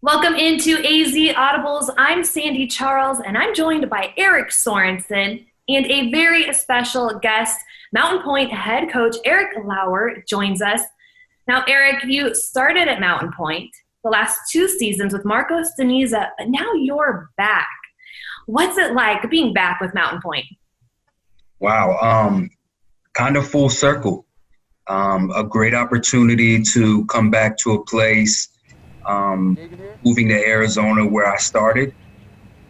Welcome into AZ Audibles. I'm Sandy Charles, and I'm joined by Eric Sorensen and a very special guest. Mountain Pointe head coach Eric Lauer joins us. Now, Eric, you started at Mountain Pointe the last 2 seasons with Marcos Deniza, but now you're back. What's it like being back with Mountain Pointe? Wow, kind of full circle. A great opportunity to come back to a place, moving to Arizona where I started.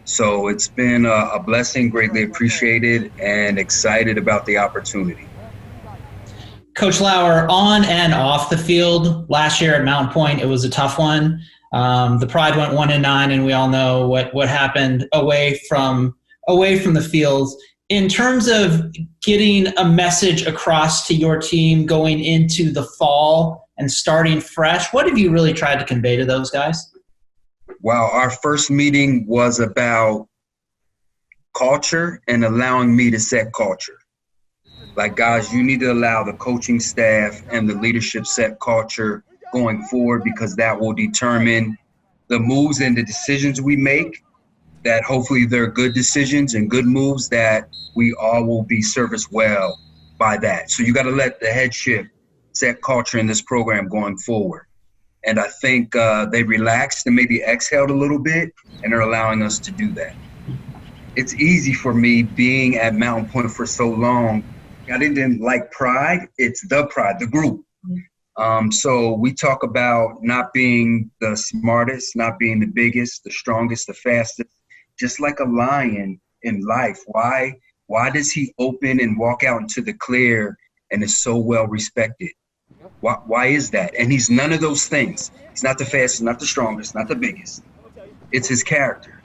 So it's been a blessing, greatly appreciated, and excited about the opportunity. Coach Lauer, on and off the field, last year at Mountain Pointe, it was a tough one. The Pride went 1-9, and we all know what happened away from the field. In terms of getting a message across to your team going into the fall and starting fresh, what have you really tried to convey to those guys? Wow, our first meeting was about culture and allowing me to set culture. Like, guys, you need to allow the coaching staff and the leadership set culture going forward, because that will determine the moves and the decisions we make, that hopefully they're good decisions and good moves that we all will be serviced well by that. So you got to let the headship set culture in this program going forward. And I think they relaxed and maybe exhaled a little bit, and are allowing us to do that. It's easy for me being at Mountain Pointe for so long. I didn't like pride. It's the pride, the group. So we talk about not being the smartest, not being the biggest, the strongest, the fastest, just like a lion in life. Why does he open and walk out into the clear and is so well respected? Why is that? And he's none of those things. He's not the fastest, not the strongest, not the biggest. It's his character.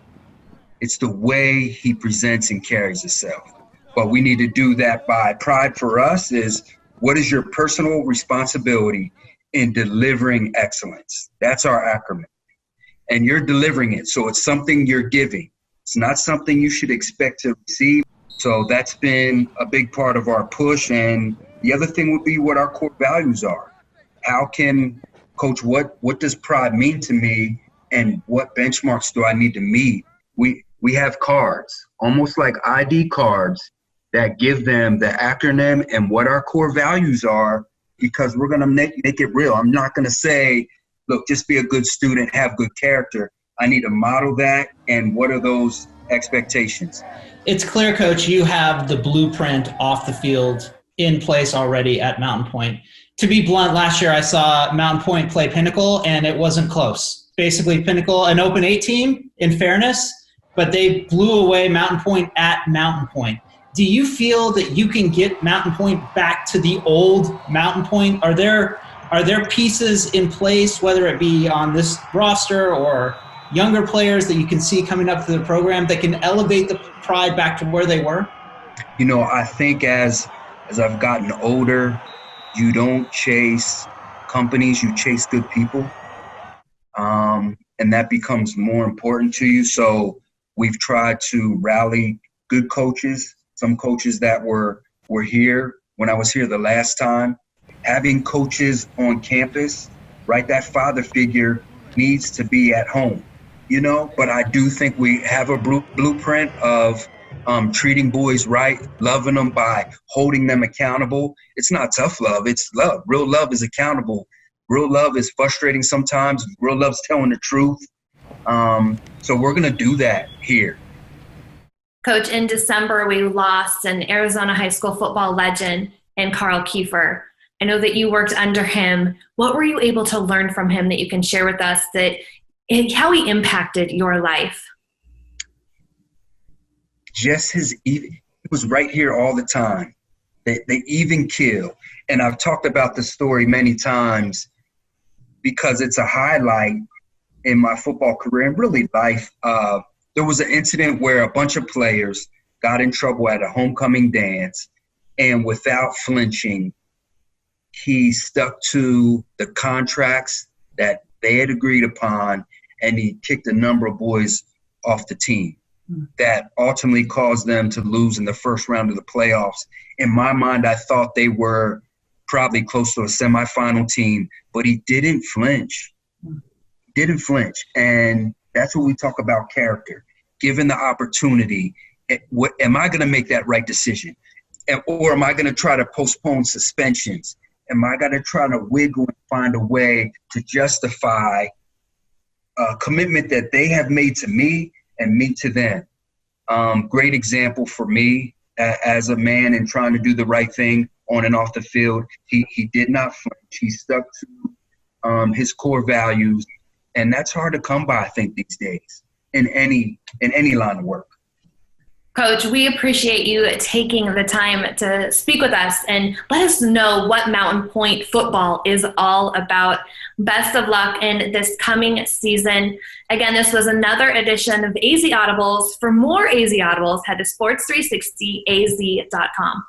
It's the way he presents and carries himself. But we need to do that by pride. For us is, what is your personal responsibility in delivering excellence? That's our acronym. And you're delivering it. So it's something you're giving. It's not something you should expect to receive. So that's been a big part of our push. And the other thing would be what our core values are. How can, Coach, what does pride mean to me, and what benchmarks do I need to meet? We have cards, almost like ID cards, that give them the acronym and what our core values are, because we're going to make it real. I'm not going to say, look, just be a good student, have good character. I need to model that, and what are those expectations? It's clear, Coach, you have the blueprint off the field in place already at Mountain Pointe. To be blunt, last year I saw Mountain Pointe play Pinnacle, and it wasn't close. Basically, Pinnacle, an Open 8 team, in fairness, but they blew away Mountain Pointe at Mountain Pointe. Do you feel that you can get Mountain Pointe back to the old Mountain Pointe? Are there pieces in place, whether it be on this roster or younger players that you can see coming up through the program, that can elevate the pride back to where they were? You know, I think as I've gotten older, you don't chase companies, you chase good people. And that becomes more important to you. So we've tried to rally good coaches, some coaches that were here when I was here the last time. Having coaches on campus, right? That father figure needs to be at home, you know? But I do think we have a blueprint of treating boys right, loving them by holding them accountable. It's not tough love, it's love. Real love is accountable. Real love is frustrating sometimes. Real love's telling the truth. So we're going to do that here. Coach, in December, we lost an Arizona high school football legend in Carl Kiefer. I know that you worked under him. What were you able to learn from him that you can share with us, how he impacted your life? Just he was right here all the time. They even kill. And I've talked about the story many times because it's a highlight in my football career and really life. There was an incident where a bunch of players got in trouble at a homecoming dance, and without flinching, he stuck to the contracts that they had agreed upon, and he kicked a number of boys off the team. That ultimately caused them to lose in the first round of the playoffs. In my mind, I thought they were probably close to a semifinal team, but he didn't flinch. didn't flinch. And that's what we talk about character. Given the opportunity, am I going to make that right decision? Or am I going to try to postpone suspensions? Am I going to try to wiggle and find a way to justify a commitment that they have made to me and me to them? Great example for me as a man and trying to do the right thing on and off the field. He did not flinch. He stuck to his core values, and that's hard to come by, I think, these days in any line of work. Coach, we appreciate you taking the time to speak with us and let us know what Mountain Pointe football is all about. Best of luck in this coming season. Again, this was another edition of AZ Audibles. For more AZ Audibles, head to sports360az.com.